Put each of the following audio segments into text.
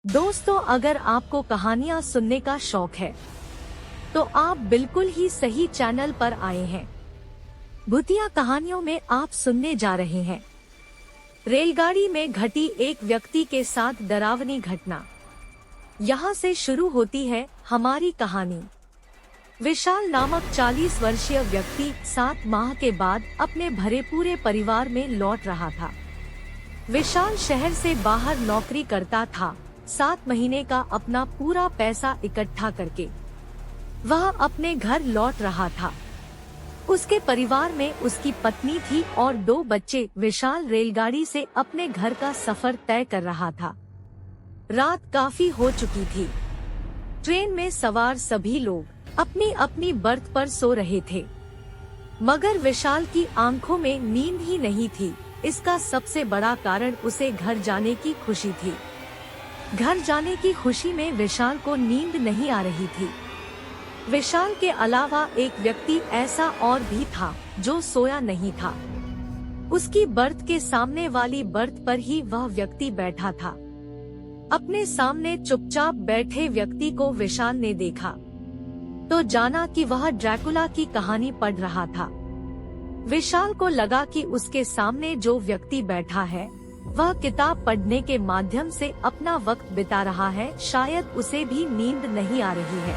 दोस्तों, अगर आपको कहानियाँ सुनने का शौक है तो आप बिल्कुल ही सही चैनल पर आए हैं। भूतिया कहानियों में आप सुनने जा रहे हैं रेलगाड़ी में घटी एक व्यक्ति के साथ डरावनी घटना। यहाँ से शुरू होती है हमारी कहानी। विशाल नामक 40 वर्षीय व्यक्ति 7 माह के बाद अपने भरे पूरे परिवार में लौट रहा था। विशाल शहर से बाहर नौकरी करता था। 7 महीने का अपना पूरा पैसा इकट्ठा करके वह अपने घर लौट रहा था। उसके परिवार में उसकी पत्नी थी और 2 बच्चे। विशाल रेलगाड़ी से अपने घर का सफर तय कर रहा था। रात काफी हो चुकी थी। ट्रेन में सवार सभी लोग अपनी अपनी बर्थ पर सो रहे थे, मगर विशाल की आंखों में नींद ही नहीं थी। इसका सबसे बड़ा कारण उसे घर जाने की खुशी थी। घर जाने की खुशी में विशाल को नींद नहीं आ रही थी। विशाल के अलावा एक व्यक्ति ऐसा और भी था जो सोया नहीं था। उसकी बर्थ के सामने वाली बर्थ पर ही वह व्यक्ति बैठा था। अपने सामने चुपचाप बैठे व्यक्ति को विशाल ने देखा तो जाना कि वह ड्रैकुला की कहानी पढ़ रहा था। विशाल को लगा कि उसके सामने जो व्यक्ति बैठा है वह किताब पढ़ने के माध्यम से अपना वक्त बिता रहा है। शायद उसे भी नींद नहीं आ रही है।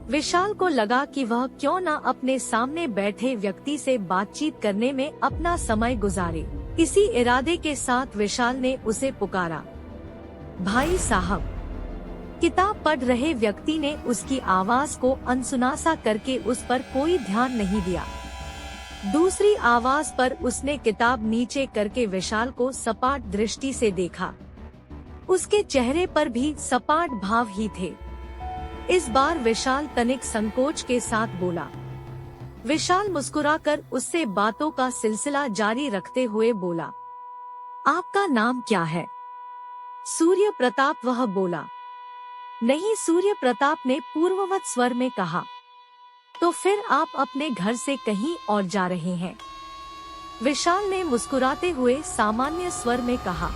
विशाल को लगा कि वह क्यों न अपने सामने बैठे व्यक्ति से बातचीत करने में अपना समय गुजारे। इसी इरादे के साथ विशाल ने उसे पुकारा, भाई साहब। किताब पढ़ रहे व्यक्ति ने उसकी आवाज को अनसुना सा करके उस पर कोई ध्यान नहीं दिया। दूसरी आवाज पर उसने किताब नीचे करके विशाल को सपाट दृष्टि से देखा। उसके चेहरे पर भी सपाट भाव ही थे। इस बार विशाल तनिक संकोच के साथ बोला। विशाल मुस्कुराकर उससे बातों का सिलसिला जारी रखते हुए बोला, आपका नाम क्या है? सूर्य प्रताप, वह बोला। नहीं, सूर्य प्रताप ने पूर्ववत स्वर में कहा। तो फिर आप अपने घर से कहीं और जा रहे हैं? विशाल ने मुस्कुराते हुए सामान्य स्वर में कहा।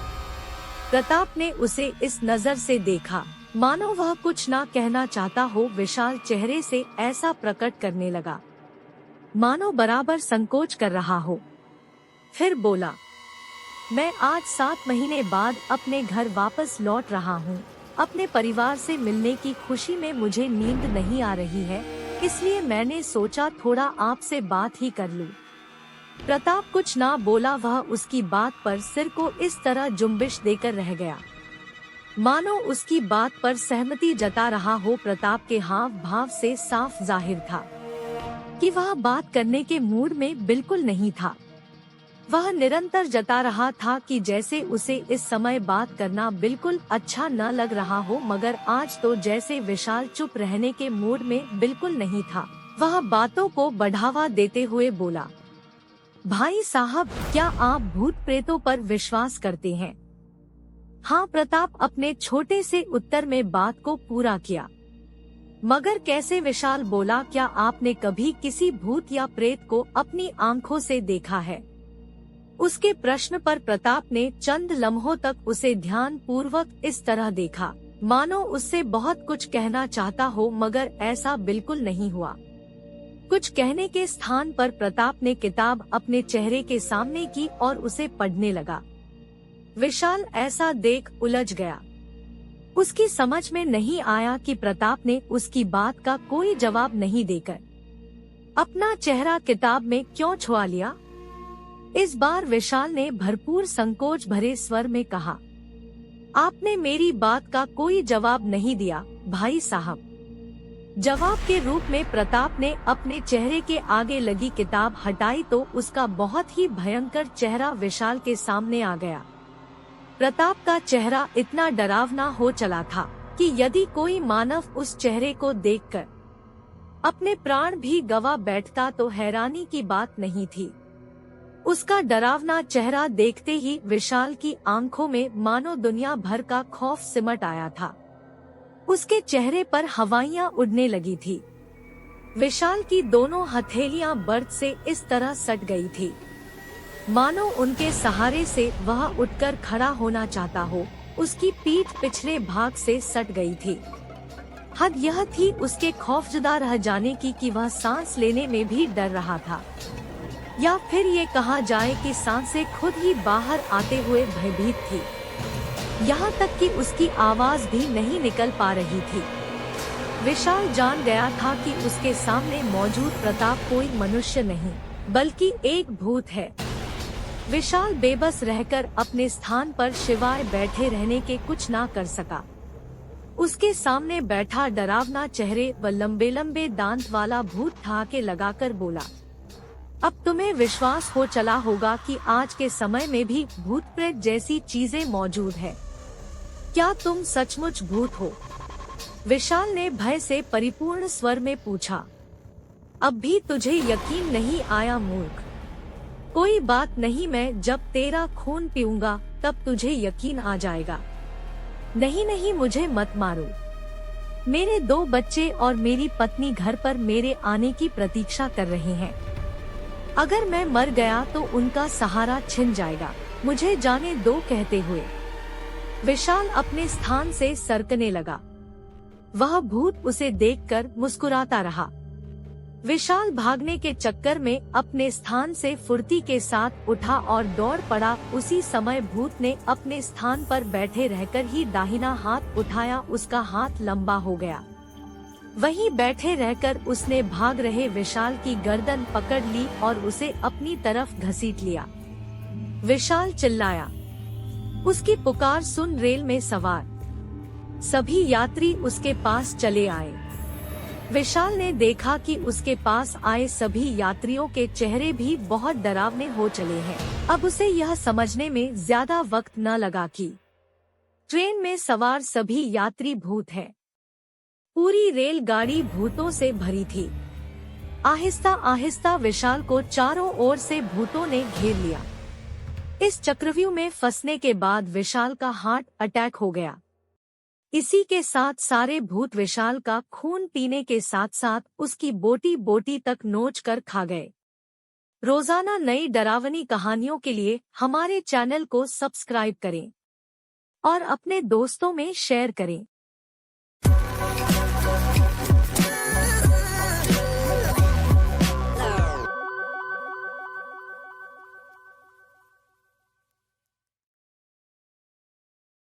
प्रताप ने उसे इस नजर से देखा मानो वह कुछ ना कहना चाहता हो। विशाल चेहरे से ऐसा प्रकट करने लगा मानो बराबर संकोच कर रहा हो। फिर बोला, मैं आज 7 महीने बाद अपने घर वापस लौट रहा हूँ। अपने परिवार से मिलने की खुशी में मुझे नींद नहीं आ रही है, इसलिए मैंने सोचा थोड़ा आपसे बात ही कर लूं। प्रताप कुछ ना बोला। वह उसकी बात पर सिर को इस तरह जुम्बिश देकर रह गया मानो उसकी बात पर सहमति जता रहा हो। प्रताप के हाव भाव से साफ जाहिर था कि वह बात करने के मूड में बिल्कुल नहीं था। वह निरंतर जता रहा था कि जैसे उसे इस समय बात करना बिल्कुल अच्छा न लग रहा हो, मगर आज तो जैसे विशाल चुप रहने के मूड में बिल्कुल नहीं था। वह बातों को बढ़ावा देते हुए बोला, भाई साहब, क्या आप भूत प्रेतों पर विश्वास करते हैं? हाँ, प्रताप अपने छोटे से उत्तर में बात को पूरा किया। मगर कैसे? विशाल बोला, क्या आपने कभी किसी भूत या प्रेत को अपनी आंखों से देखा है? उसके प्रश्न पर प्रताप ने चंद लम्हों तक उसे ध्यान पूर्वक इस तरह देखा मानो उससे बहुत कुछ कहना चाहता हो, मगर ऐसा बिल्कुल नहीं हुआ। कुछ कहने के स्थान पर प्रताप ने किताब अपने चेहरे के सामने की और उसे पढ़ने लगा। विशाल ऐसा देख उलझ गया। उसकी समझ में नहीं आया कि प्रताप ने उसकी बात का कोई जवाब नहीं देकर अपना चेहरा किताब में क्यों छुआ लिया। इस बार विशाल ने भरपूर संकोच भरे स्वर में कहा, आपने मेरी बात का कोई जवाब नहीं दिया भाई साहब। जवाब के रूप में प्रताप ने अपने चेहरे के आगे लगी किताब हटाई तो उसका बहुत ही भयंकर चेहरा विशाल के सामने आ गया। प्रताप का चेहरा इतना डरावना हो चला था कि यदि कोई मानव उस चेहरे को देखकर अपने प्राण भी गंवा बैठता तो हैरानी की बात नहीं थी। उसका डरावना चेहरा देखते ही विशाल की आंखों में मानो दुनिया भर का खौफ सिमट आया था। उसके चेहरे पर हवाइयां उड़ने लगी थी। विशाल की दोनों हथेलियां बर्थ से इस तरह सट गई थी मानो उनके सहारे से वह उठकर खड़ा होना चाहता हो, उसकी पीठ पिछले भाग से सट गई थी। हद यह थी उसके खौफजदा रह जाने की कि वह सांस लेने में भी डर रहा था, या फिर ये कहा जाए कि सांसें खुद ही बाहर आते हुए भयभीत थी। यहाँ तक कि उसकी आवाज भी नहीं निकल पा रही थी। विशाल जान गया था कि उसके सामने मौजूद प्रताप कोई मनुष्य नहीं बल्कि एक भूत है। विशाल बेबस रहकर अपने स्थान पर शिवाय बैठे रहने के कुछ ना कर सका। उसके सामने बैठा डरावना चेहरे व लंबे लंबे दांत वाला भूत ठहाके लगाकर बोला, अब तुम्हें विश्वास हो चला होगा कि आज के समय में भी भूत प्रेत जैसी चीजें मौजूद है। क्या तुम सचमुच भूत हो? विशाल ने भय से परिपूर्ण स्वर में पूछा। अब भी तुझे यकीन नहीं आया मूर्ख? कोई बात नहीं, मैं जब तेरा खून पीऊंगा तब तुझे यकीन आ जाएगा। नहीं नहीं, मुझे मत मारो। मेरे 2 बच्चे और मेरी पत्नी घर पर मेरे आने की प्रतीक्षा कर रहे हैं। अगर मैं मर गया तो उनका सहारा छिन जाएगा। मुझे जाने दो कहते हुए विशाल अपने स्थान से सरकने लगा। वह भूत उसे देखकर मुस्कुराता रहा। विशाल भागने के चक्कर में अपने स्थान से फुर्ती के साथ उठा और दौड़ पड़ा। उसी समय भूत ने अपने स्थान पर बैठे रहकर ही दाहिना हाथ उठाया। उसका हाथ लंबा हो गया। वहीं बैठे रहकर उसने भाग रहे विशाल की गर्दन पकड़ ली और उसे अपनी तरफ घसीट लिया। विशाल चिल्लाया। उसकी पुकार सुन रेल में सवार सभी यात्री उसके पास चले आए। विशाल ने देखा कि उसके पास आए सभी यात्रियों के चेहरे भी बहुत डरावने हो चले हैं। अब उसे यह समझने में ज्यादा वक्त न लगा कि ट्रेन में सवार सभी यात्री भूत हैं। पूरी रेलगाड़ी भूतों से भरी थी। आहिस्ता आहिस्ता विशाल को चारों ओर से भूतों ने घेर लिया। इस चक्रव्यूह में फंसने के बाद विशाल का हार्ट अटैक हो गया। इसी के साथ सारे भूत विशाल का खून पीने के साथ साथ उसकी बोटी बोटी तक नोच कर खा गए। रोजाना नई डरावनी कहानियों के लिए हमारे चैनल को सब्सक्राइब करें और अपने दोस्तों में शेयर करें।